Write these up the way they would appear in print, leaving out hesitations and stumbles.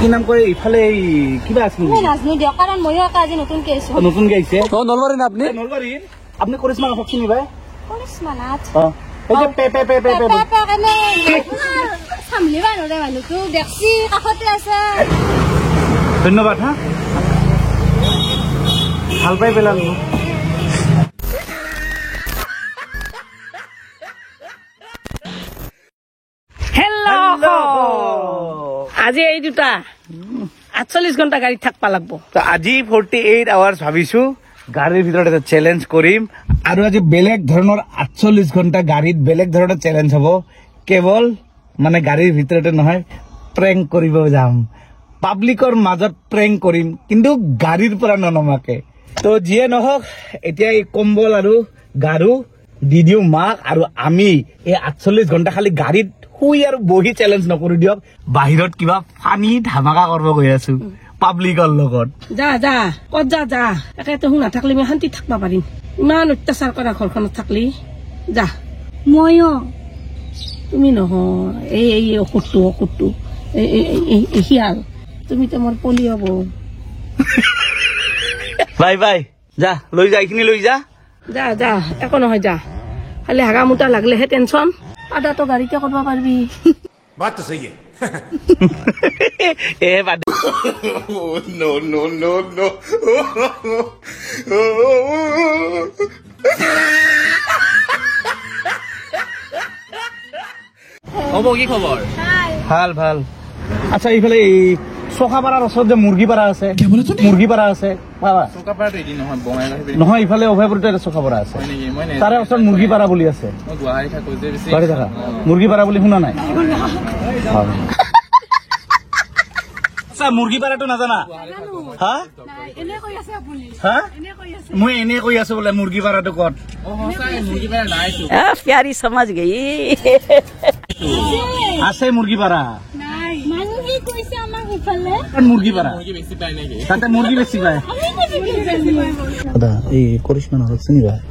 কি নাম কয় ইফালে কিবা আছে মই নাজনো দিয়ক কাৰণ মই আজি নতুনকে আহিছো নতুনকে আহিছে নলবাৰী না আপনি নলবাৰীৰ আপুনি কৰিশ্মা নাথক চিনি পায় কৰিশ্মা নাথ এই যে পে পে পে পে পে কেনে সামলিবা নৰে মানুহটো দেখছি কাষতে আছে ধন্যবাদ হা ভাল পাই পেলালো হেল্ল' আজি এই দুটা 48 ঘণ্টা গাড়ীত থাকবা লাগবো আজি 48 আৱাৰ্ছ ভাবিছো গাড়ীৰ ভিতৰত এটা চেলেঞ্জ কৰিম আৰু আজি বেলেগ ধৰণৰ 48 ঘণ্টা গাড়ীত বেলেগ ধৰণৰ চেলেঞ্জ হ'ব কেৱল মানে গাড়ীৰ ভিতৰতে নহয় প্ৰেংক কৰিব যাম পাব্লিকৰ মাজত প্ৰেংক কৰিম কিন্তু গাড়ীৰ পৰা ননমাকে তো যিয়ে নহওক এতিয়া এই কম্বল আৰু গাৰু দি দিও মাক আৰু আমি এই 48 ঘণ্টা খালি গাড়ীত শুই আৰু বহি চেলেঞ্জ নকৰি দিয়ক বাহিৰত কিবা পানী ধামাকা কৰিব গৈ আছো পাব্লিকৰ লগত যা যা কত যা যা একেতো শুনা থাকলি মই শান্তি থাকবা পাৰিম ইমান অত্যাচাৰ কৰা ঘৰখনত থাকলি যা ময়ো তুমি নহয় এই ঔষধটো এই শিয়াল তুমি তো মোৰ পলি হব বাই বাই যা লৈ যা এইখিনি লৈ যা যা যা একো নহয় যা খালি হাগা মুটা লাগলেহে টেনচন আদাটো গাড়ীতে কৰিব পাৰিবি बात तो सही है এ বাদ नो नो नो नो হ'ব কি খবৰ ভাল ভাল আচ্ছা এইফালে চকাপাৰাৰ ওচৰত যে মুৰ্গীপাৰা আছে মুৰ্গীপাৰা আছে নহয় ইফালে অভয়পুৰতে চকাপাৰা আছে তাৰে ওচৰত মুৰ্গীপাৰা বুলি আছে গুৱাহাটী থাকা মুৰ্গীপাৰা বুলি শুনা নাই আচ্ছা মুৰ্গীপাৰাটো নাজানা হা হা মই এনে কৈ আছো বোলে মুৰ্গীপাৰাটো কত প্যাरी समझ गई আছে মুৰ্গীপাৰা মুৰ্গীপাৰা তাতে মুৰ্গী বেছি পায় দাদা এই কৰিশ্মা নাথক চিনি পায়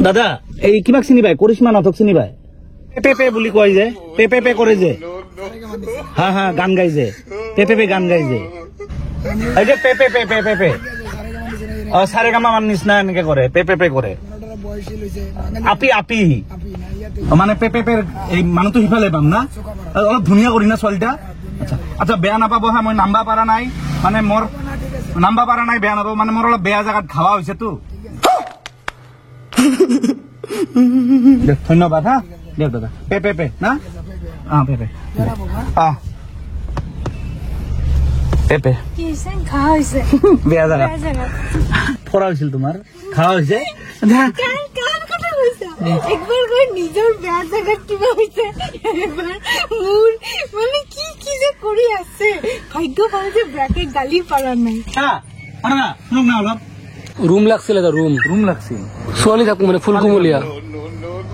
দাদা এই কিমাক চিনি পায় কৰিশ্মা নাথক চিনি পায় পে পে বুলি কয় যে পে পে পে কৰে যে হা হা গান গাই যে পে পে পে গান গাই যে এই যে পে পে পে পে পে পে সারে গামা মান নিচিনা এনেকে কৰে পে পে পে কৰে আপি আপি মানে পে পে পে এই মানুহটো সিফালে পাম না অলপ ধুনীয়া কৰি না ছোৱালীটা আচ্ছা আচ্ছা বেয়া নাপাব হা মই নাম্বা পাৰা নাই মানে মোৰ নাম্বা পাৰা নাই বেয়া নাপাব মানে মোৰ অলপ বেয়া জাগাত খাওয়া হৈছে তো ধন্যবাদ হা দিয়ক দাদা পে পে পে না পে পে পে পে বেয়া জাগা ফৰা হৈছিল তোমাৰ খাওয়া হৈছে একবার করে নিজের বেয়া জায়গা কিবা হইছে এবার মুর মানে কি যে করি আছে ভাগ্য ভালো যে ব্র্যাকেট গালি পারা নাই আরে না শুনুক না অলপ रूम লাগছিল এটা রুম লাগছে ছোৱালী থাকো মানে ফুলকুমলীয়া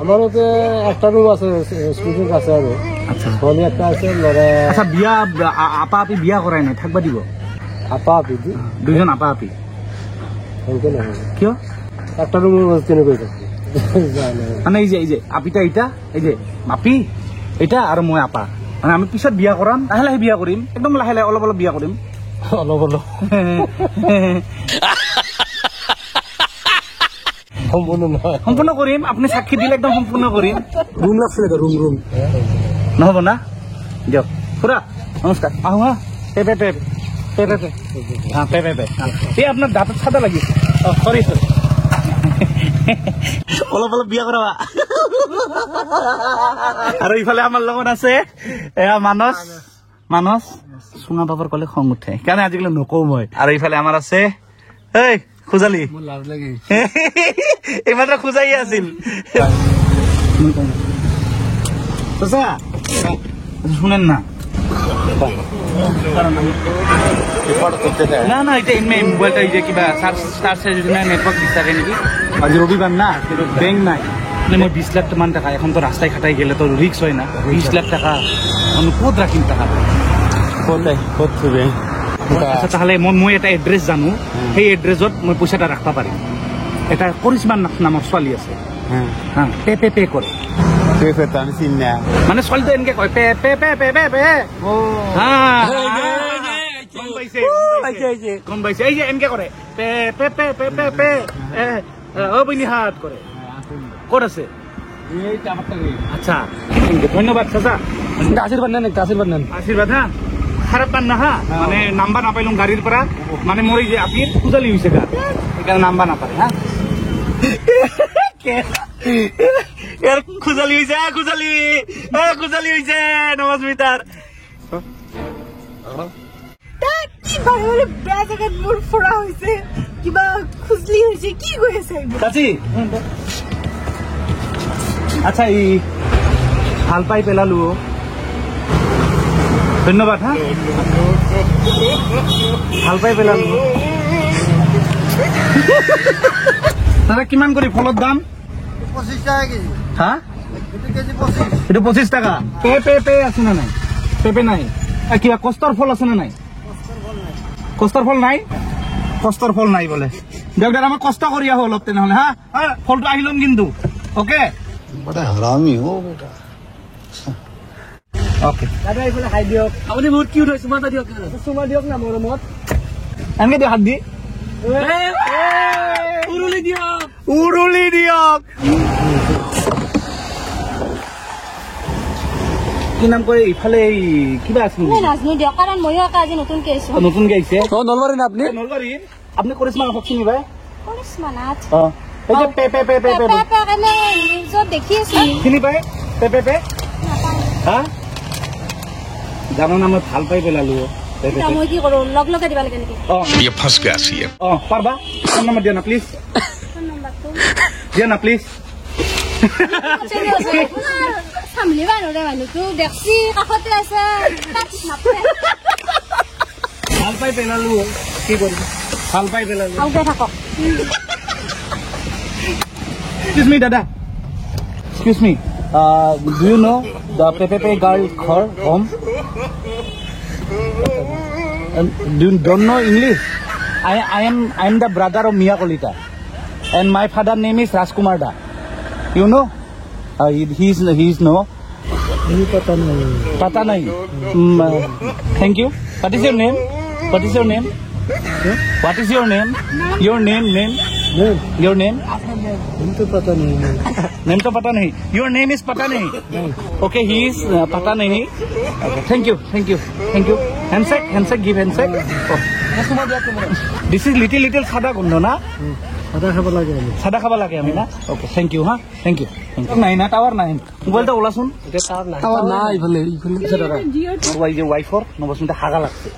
আমাৰতে একটা ৰুম আছে স্টুডেন্ট আছে আৰু আচ্ছা ছোৱালী একটা আছে লৰা আচ্ছা বিয়া আপা আপি বিয়া কৰাই নাই থাকবা দিব আপা আপি দুজন আপা আপি এনেকে নহয় কিয় একটা রুম কেনে কই থাকে মানে এই যে আপিটা এইটা এই যে আপি এটা আৰু মই আপা মানে আমি পিছত বিয়া কৰাম লাহে লাহে বিয়া কৰিম একদম লাহে লাহে অলপ অলপ বিয়া কৰিম অলপ অলপ সম্পূৰ্ণ কৰিম আপুনি সাক্ষী দিলে একদম সম্পূৰ্ণ কৰিম ৰুম লাগছিল এটা ৰুম নহ'ব না দিয়ক খুৰা নমস্কাৰ আহো হা পে পে পে পে পে পে হা পে পে পে এই আপোনাৰ দাঁতত চাদা লাগিছে সৰি সৰি অলপ অলপ বিয়া কৰাবা আৰু ইফালে আমাৰ লগত আছে এয়া মানস চুঙা বাবৰ কলে খং উঠে সেইকাৰণে আজিকালি নকওঁ মই আৰু ইফালে আমাৰ আছে এই খুজালি এইমাত্ৰ খুজাই আছিল শুনেন না না না এটা এমনি মোবাইলটা এই যে কিবা চার্জ নেটওয়ার্ক বিচাৰে নেকি আজি রবিবার না ব্যাংক নাই মানে মই 20 লাখ মান টাকা এখন তো রাস্তায় খাটাই গেলে তো রিক্স হয় না 20 লাখ টাকা আমি ক'ত রাখিম টাকা আচ্ছা তাহলে মই এটা এড্রেস জানো সেই এড্রেসত মই পয়সাটা রাখবা পাৰিম এটা কৰিশ্মা নামৰ ছোৱালী আছে হ্যাঁ পে পে পে কৰে মানে ছোৱালীটো এনেকে কয় পে পে পে পে পে পে হা গম পাইছে এই যে এনেকে কৰে পে পে পে পে পে পে অ বইনি হাত কৰে ক'ত আছে আচ্ছা ধন্যবাদ চাচা আশীর্বাদ নেন একটা আশীর্বাদ নেন আশীর্বাদ হা খারাপ পান না হা মানে নাম্বার নাপাইলাম গাড়ির পৰা মানে মোৰ এই যে আপনি খুজালি হয়েছে গা সেইকাৰণে নাম্বার নাপায় হা यार खुजाली हुई है खुजाली हुई है नमस्कार কি ভাবে বেয়া জায়গাত মোৰ ফুৰা হৈছে কিবা খুজলি হৈছে কি গৈ আছে চাচি আচ্ছা এই ভাল পাই পেলালো ধন্যবাদ হা ভাল পাই পেলালো দাদা কিমান কৰি ফলৰ দাম 25 টাকা কেজি হা এটা কেজি 25 এটা 25 টাকা পে পে পে আছে না নাই পেপে নাই কিবা কষ্টৰ ফল আছে না নাই কষ্টৰ ফল নাই কষ্টৰ ফল নাই বলে দেখ দেখ আমাৰ কষ্ট কৰি আহো অলপ তেনেহলে হা ফলটো আহিলম কিন্তু ওকে বড় হারামি হো বেটা ওকে দাদা এইফালে খাই দিয়ক আপুনি বহুত কিউট হয় চুমা দিয়ক চুমা দিয়ক না মৰমত এনেকে দিয়ক হাত দি উৰুলি দিয়ক কি নাম কয় ইফালে এই কিবা আছে মই নাজনো দিয়ক কাৰণ মইও আজি নতুনকে আহিছো নতুনকে আহিছে অ নলবাৰী না আপনি নলবাৰী আপুনি কৰিশ্মা হওক চিনি পায় কৰিশ্মা নাথ অ এই যে পে পে পে পে পে কাৰণে নিউজত দেখি আছো চিনি পায় পে পে পে হা জানো না মই ভাল পাই পেলালো পে পে মই কি কৰো লগ লগাই দিবা লাগে নেকি অ ये फंस गया सी है অ পাৰবা ফোন নম্বৰ দিয়া না প্লিজ ফোন নম্বৰটো দিয়া না প্লিজ সামলিবা নৰে মানুহটো দেখছি কাষতে আছে তাত নাপায় ভাল পাই পেলালো কি কৰিম ভাল পাই পেলালো আউগে থাকক Excuse me, Dada. Excuse me. Do you know the Pepe girl her home? Don't know English? I am the brother of Mia Kolita, and my father name is Rajkumar Da. You know? He's no. Pata nahi. Thank you. What is your name? What is your name? What is your name? Your name? Your name? हम तो पता नहीं Name to pata nahi. Your name is pata nahi. Okay, he is pata nahi. Okay, thank you. Handshake, give handshake. Oh. This is little sada gundo na. আদা খাব লাগে Sada khaba lage ami na. Okay, thank you, ha. Thank you. Nahi na tower nahi. Mobile ta ola sun. খাবার না ইফালে Why your wife or no basun ta haga lagse.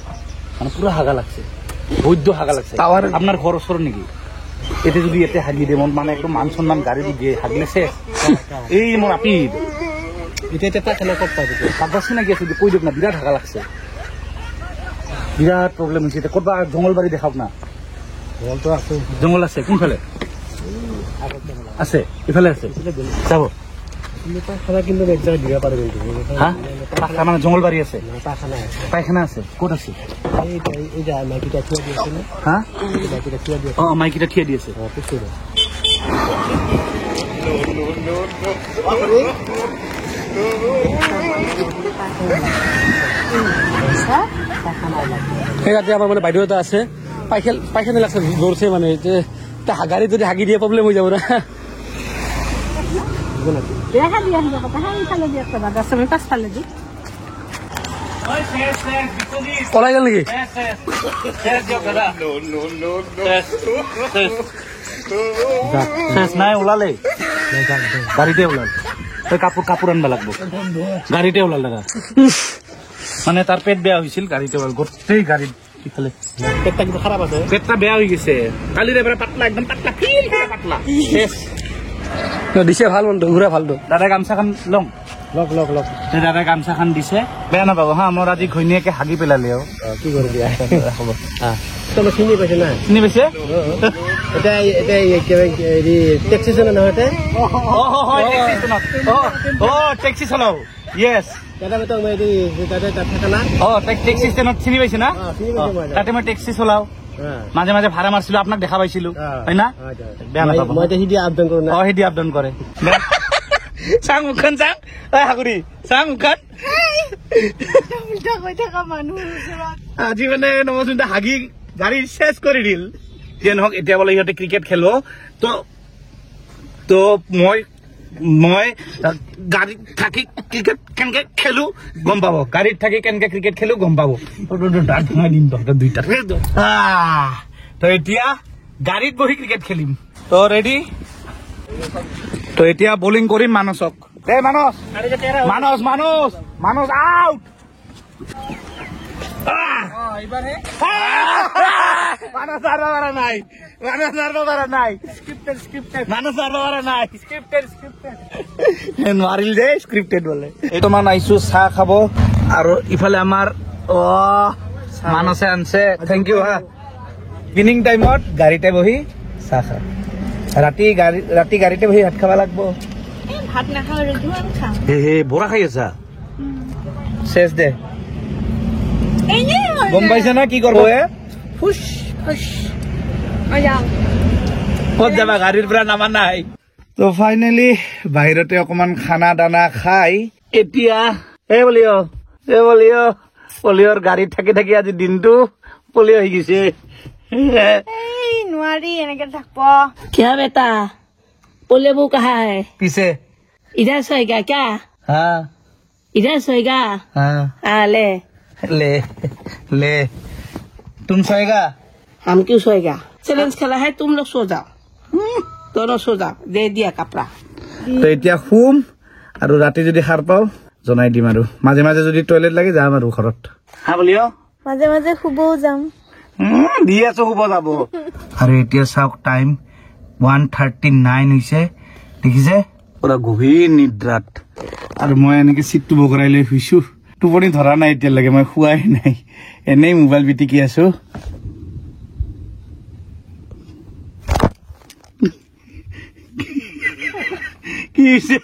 মানে পুরো হাগা লাগছে বৈদ্য হাগা লাগছে আপনার ঘর ওসর নাকি এতে যদি এতে হাগি দিয়ে মানে একদম মান সম্মান গাড়ি দিয়ে হাগলে শেষ এই মোর আপিদ এটা এটা পাখানা কত পাবে কাগজ নাকি আছে কই দেব না বিরাট হাগা লাগছে বিরাট প্রবলেম হচ্ছে এটা করবা জঙ্গল বাড়ি দেখাও না বল তো আছে জঙ্গল আছে কোনফালে আছে এফালে আছে যাব পাখানা কিন্তু এক জায়গায় দিবা পারবে হ্যাঁ পাখা মানে জঙ্গল বাড়ি আছে পাখানা পায়খানা আছে কোট আছে এই যে মাইকিটা থিয়া দিয়েছে না হ্যাঁ মাইকিটা থিয়া দিয়েছে ও মাইকিটা ঠিয়ে দিয়েছে সেই রাতে আমার মানে বাইদেউ এটা আছে পায়খানা লাগছে দৌড়ছে মানে যে গাড়ি যদি হাগি দিয়ে প্রবলেম হয়ে যাবো না দেখা দিয়া আহিব কথা হাই ফালে দিয়া কথা দাদা আমি পাঁচ ফালে দি পলাই গেল নাকি শেষ নাই ওলালে গাড়িতে ওলাল কাপোৰ আনবা লাগবো গাড়িতে ওলাল দাদা মানে তার পেট বেয়া হয়েছিল গাড়িতে ওলাল গোটেই গাড়িত ইফালে পেটটা কিন্তু খারাপ আছে পেটটা বেয়া হয়ে গেছে কালির এবারে পাতলা একদম পাতলা ফিল পাতলা শেষ দিছে ভাল মনটো ঘুরা ভালটো দাদা গামছাখন লং লক লক লক দাদা গামছাখন দিছে বেয়া নাপাব হা মোৰ আজি ঘৈণীয়েকে হাগি পেলালে কি কৰে দিয়া হ'ব তোমাৰ চিনি পাইছে না চিনি পাইছে এটা এটা হেৰি টেক্সি চলে নহয় এটা টেক্সি চলাও ইয়েস দাদা তো হেৰি দাদা তাত থাকা না টেক্সি স্টেনত চিনি পাইছে না চিনি পাইছে মই তাতে মই টেক্সি চলাও মাঝে মাঝে ভাড়া মারছিল আপনাক দেখা পাইছিলো হয় না বেয়া নাপাব মই এতিয়া হিদি আপডাউন কৰো না হেদি আপডাউন কৰে চাং মুখখন চাং ঐ হাগুৰি চাং মুখখন উল্টা কৈ থকা মানুহৰ ওচৰত আজি মানে নমস্কাৰ হাগি গাড়ী চেচ কৰি দিল যে নহওক এতিয়া বোলে সিহঁতে ক্ৰিকেট খেলো তো মই গাড়ীত থাকি ক্ৰিকেট কেনেকে খেলো গম পাব গাড়ীত থাকি কেনেকে ক্ৰিকেট খেলো গম পাব দাঁত ভাঙাই দিম তহঁতৰ দুইটা তো এতিয়া গাড়ীত বহি ক্ৰিকেট খেলিম তো ৰেডি তো এতিয়া বলিং কৰিম মানসক দে মানস আউট মানস মাৰব পাৰা নাই নোৱাৰিল যে স্ক্ৰিপ্টেড বলে এই তোমাৰ আইছো চাহ খাব আৰু ইফালে আমাৰ মানসে আনছে থেংক ইউ হা ইভিনিং টাইমত গাড়ীতে বহি চাহ খা ৰাতি গাড়ীতে বহি ভাত খাব লাগব ভাত নাখাওঁ ৰেডি খাম হে বৰা খাই আছা চেচ দে গম পাইছে না কি কৰবো ফুস ক'ত যাবা গাড়ীৰ পৰা নামা নাই তো ফাইনেলি বাহিৰতে অকমান খানা দানা খাই এতিয়া পলিঅ'ৰ গাড়ীত থাকি থাকি আজি দিনটো পলিঅ' হৈ গৈছে নোৱাৰি এনেকে থাকব क्या बेटा पोले वो कहा है পিছে इधर सोएगा क्या হা इधर सोएगा हाँ ले ले तुम सोएगा हम क्यों सोएगा चैलेंज खेला है तुम लोग सो जाओ दोनों सो जाओ दे दिया कपड़ा তো এতিয়া শুম আৰু ৰাতি যদি সাৰ পাওঁ জনাই দিম আৰু মাজে মাজে যদি টয়লেট লাগে যাম আৰু ঘৰত হা বলিও মাজে মাজে শুবও যাম দি আছো শুব যাব আৰু এতিয়া চাওক টাইম 1:39 হৈছে দেখিছে পুৰা গভীৰ নিদ্ৰাত আৰু মই এনেকে চিটটো বগৰাই লৈ শুইছো টোপনি ধৰা নাই এতিয়ালৈকে মই শুৱাই নাই এনেই মোবাইল পিটিকি আছো কি হৈছে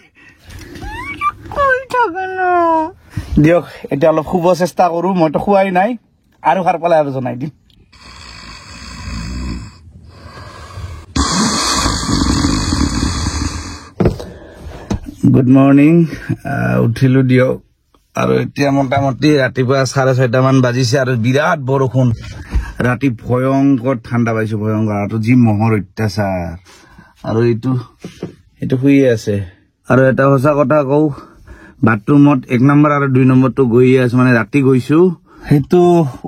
দিয়ক এতিয়া অলপ শুব চেষ্টা কৰো মইতো শুৱাই নাই আৰু সাৰ পালে আৰু জনাই দিম গুড মৰ্নিং উঠিলো দিয়ক আৰু এতিয়া মোটামুটি ৰাতিপুৱা 6:30 মান বাজিছে আৰু বিৰাট বৰষুণ ৰাতি ভয়ংকৰ ঠাণ্ডা পাইছো ভয়ংকৰ আৰু যি মহৰ অত্যাচাৰ আৰু এইটো শুইয়ে আছে আৰু এটা সঁচা কথা কওঁ বাথৰুমত 1 নম্বৰ আৰু 2 নম্বৰটো গৈয়ে আছো মানে ৰাতি গৈছো সেইটো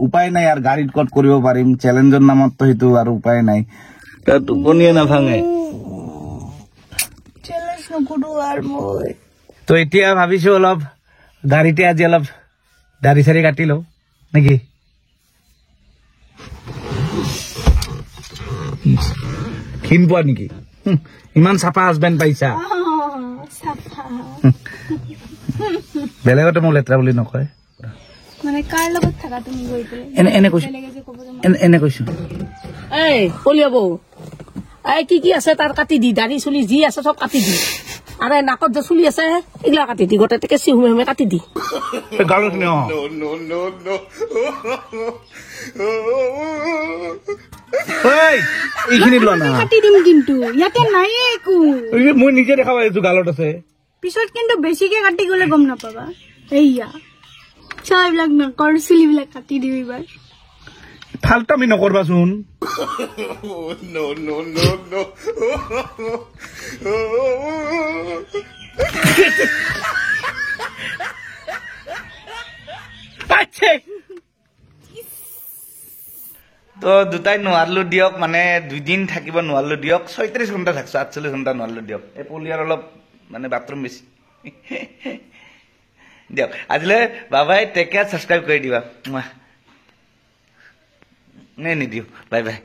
উপায় নাই আৰু গাড়ীত কট কৰিব পাৰিম চেলেঞ্জৰ নামততো সেইটো আৰু উপায় নাই টোপনিয়ে নাভাঙে চেলেঞ্জ নকৰো আৰু মই তো এতিয়া ভাবিছো অলপ গাড়ীতে আজি অলপ দাড়ি চাৰি কাটি লওঁ নেকি ক্ষীণ পোৱা নেকি ইমান চাফা হাজবেণ্ড পাইছা বেলেগতে মোক লেতেৰা বুলি নকয় মানে কাৰ লগত থাকা তুমি গৈ পেলাই এনে কৈছো এনে কৈছো এই পলিয়া বৌ এই কি আছে তাৰ কাটি দি দাড়ি চুলি যি আছে চব কাটি দি আরে নাকত যে চুলি আছে এগুলা কাটি দি গোটে কেঁচি হুমে কাটি দি গালত নে এইখিনি লোৱা না কাটি দিম কিন্তু ইয়াতে নাই একো মই নিজে দেখা পাইছো গালত আছে পিছত কিন্তু বেছিকে কাটি গলে গম নাপাবা এইয়া চাই এইবিলাক নাকৰ চুলিবিলাক কাটি দিম এইবাৰ ফাল্টামি নকৰবাচোন তো দুটাই নোৱাৰিলো দিয়ক মানে 2 দিন থাকিব নোৱাৰিলো দিয়ক 36 ঘণ্টা থাকছো 48 ঘণ্টা নোৱাৰিলো দিয়ক এই পলিয়াৰ অলপ মানে বাথৰুম বেছি দিয়ক আজিলৈ বাবাই টেক কেয়াৰ সাবস্ক্ৰাইব কৰি দিবা নিদিও বাই বাই